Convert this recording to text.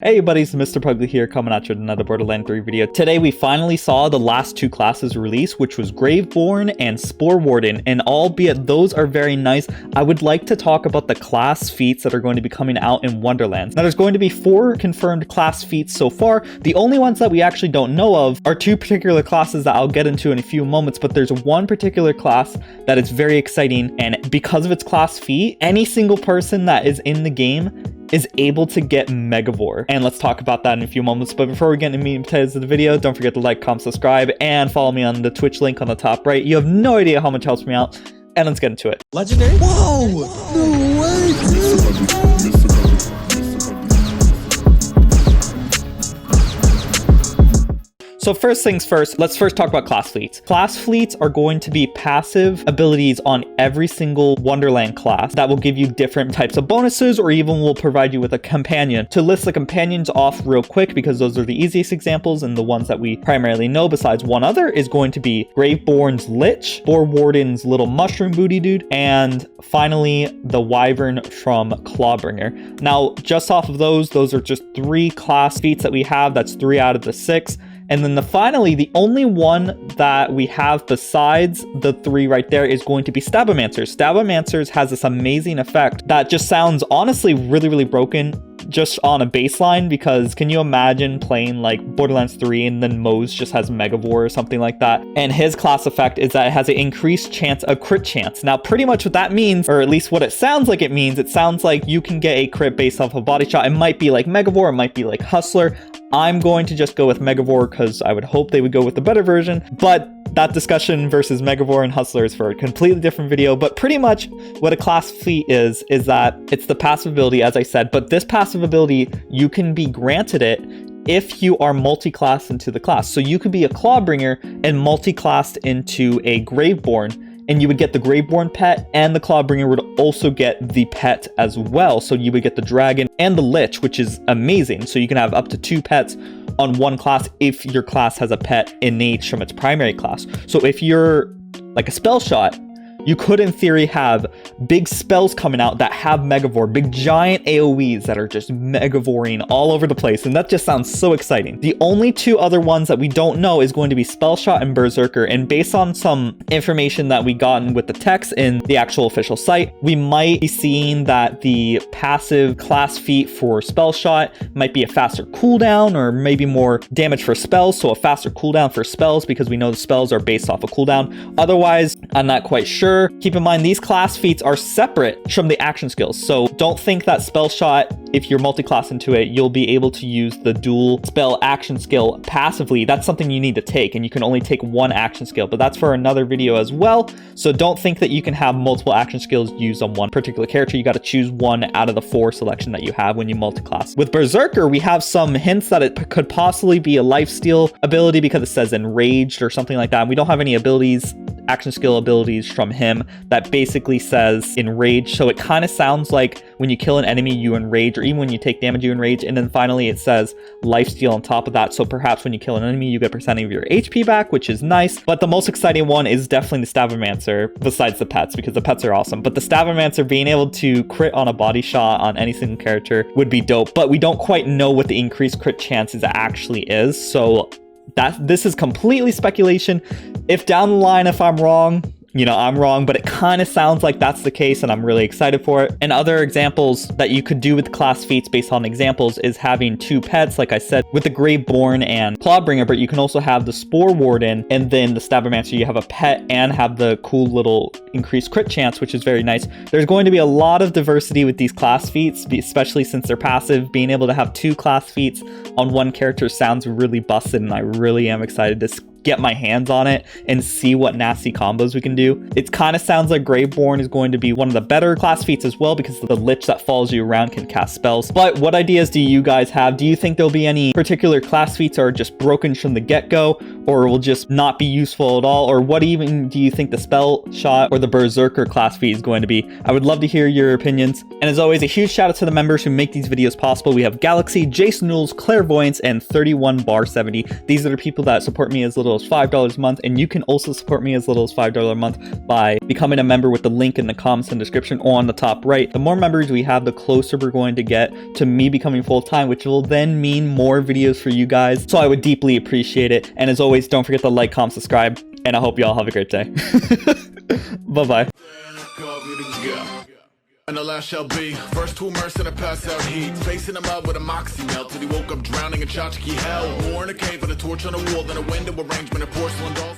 Hey buddies, Mr. Pugly here, coming at you with another Borderlands 3 video. Today we finally saw the last two classes release, which was Graveborn and Spore Warden, and albeit those are very nice, I would like to talk about the class feats that are going to be coming out in Wonderlands. Now there's going to be 4 confirmed class feats so far. The only ones that we actually don't know of are 2 particular classes that I'll get into in a few moments, but there's one particular class that is very exciting, and because of its class feat, any single person that is in the game is able to get Megavore. And let's talk about that in a few moments. But before we get into the meat and potatoes of the video, don't forget to like, comment, subscribe, and follow me on the Twitch link on the top right. You have no idea how much helps me out. And let's get into it. Legendary? Whoa! No way, dude! So first things first, let's first talk about class fleets. Class fleets are going to be passive abilities on every single Wonderland class that will give you different types of bonuses, or even will provide you with a companion. To list the companions off real quick, because those are the easiest examples and the ones that we primarily know besides one other, is going to be Graveborn's Lich, Spore Warden's little mushroom booty dude, and finally the Wyvern from Clawbringer. Now, just off of those are just 3 class feats that we have. That's 3 out of the 6. And then finally, the only one that we have besides the 3 right there is going to be Stabbomancer. Stabbomancer has this amazing effect that just sounds honestly really broken just on a baseline, because can you imagine playing like Borderlands 3 and then Moze just has Megavore or something like that? And his class effect is that it has an increased chance, a crit chance. Now, pretty much what that means, or at least what it sounds like it means, it sounds like you can get a crit based off a body shot. It might be like Megavore, it might be like Hustler. I'm going to just go with Megavore because I would hope they would go with the better version, but that discussion versus Megavore and Hustler is for a completely different video. But pretty much what a class feat is that it's the passive ability, as I said, but this passive ability, you can be granted it if you are multi-classed into the class. So you could be a Clawbringer and multi-classed into a Graveborn, and you would get the Graveborn pet, and the Clawbringer would also get the pet as well. So you would get the dragon and the Lich, which is amazing. So you can have up to 2 pets on one class if your class has a pet innate from its primary class. So if you're like a Spellshot, you could in theory have big spells coming out that have Megavore, big giant AoEs that are just Megavoring all over the place, and that just sounds so exciting. The only 2 other ones that we don't know is going to be Spellshot and Brrzerker, and based on some information that we gotten with the text in the actual official site, we might be seeing that the passive class feat for Spellshot might be a faster cooldown, or maybe more damage for spells, so a faster cooldown for spells, because we know the spells are based off a cooldown. Otherwise, I'm not quite sure. Keep in mind, these class feats are separate from the action skills. So don't think that Spellshot, if you're multi-class into it, you'll be able to use the dual spell action skill passively. That's something you need to take, and you can only take 1 action skill, but that's for another video as well. So don't think that you can have multiple action skills used on one particular character. You got to choose 1 out of the 4 selection that you have when you multi-class. With Brrzerker, we have some hints that it could possibly be a lifesteal ability, because it says enraged or something like that. And we don't have any abilities, action skill abilities from him that basically says enrage. So it kind of sounds like when you kill an enemy you enrage, or even when you take damage you enrage. And then finally it says lifesteal on top of that, so perhaps when you kill an enemy you get percent of your HP back, which is nice. But the most exciting one is definitely the Stabbomancer, besides the pets, because the pets are awesome. But the Stabbomancer being able to crit on a body shot on any single character would be dope, but we don't quite know what the increased crit chances actually is, so this is completely speculation. If down the line, if I'm wrong, you know, I'm wrong, but it kind of sounds like that's the case, and I'm really excited for it. And other examples that you could do with class feats based on examples is having 2 pets, like I said, with the Graveborn and Clawbringer, but you can also have the Spore Warden and then the Stabbomancer. You have a pet and have the cool little increased crit chance, which is very nice. There's going to be a lot of diversity with these class feats, especially since they're passive. Being able to have 2 class feats on one character sounds really busted, and I really am excited to get my hands on it and see what nasty combos we can do. It kind of sounds like Graveborn is going to be one of the better class feats as well, because the Lich that follows you around can cast spells. But what ideas do you guys have? Do you think there'll be any particular class feats are just broken from the get-go, or will just not be useful at all? Or what even do you think the Spellshot or the Brrzerker class feat is going to be? I would love to hear your opinions. And as always, a huge shout out to the members who make these videos possible. We have Galaxy, Jason Newells, Clairvoyance, and 31bar70. These are the people that support me as little little as $5 a month, and you can also support me as little as $5 a month by becoming a member with the link in the comments and description or on the top right. The more members we have, the closer we're going to get to me becoming full-time, which will then mean more videos for you guys. So I would deeply appreciate it. And as always, don't forget to like, comment, subscribe, and I hope you all have a great day. Bye-bye. And the last shall be first to immerse in a pass out heat, facing him up with a moxie melt till he woke up drowning in tchotchke hell. War in a cave with a torch on a wall, then a window arrangement of porcelain dolls.